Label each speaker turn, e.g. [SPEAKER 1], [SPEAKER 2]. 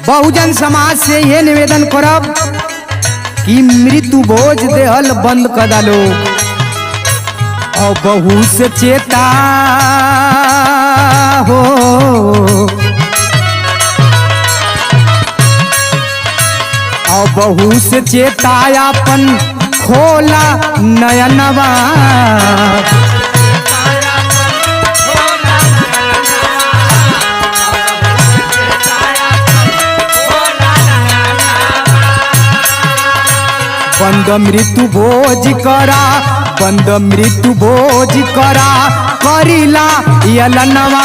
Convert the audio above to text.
[SPEAKER 1] बहुजन समाज से ये निवेदन करब कि मृत्यु बोझ देहल बंद कर डालो और बहू से चेता हो और बहू से चेतायापन खोला नयनवा बंद मृत्यु भोज करा बंद मृत्यु भोज करा करिला यलनवा।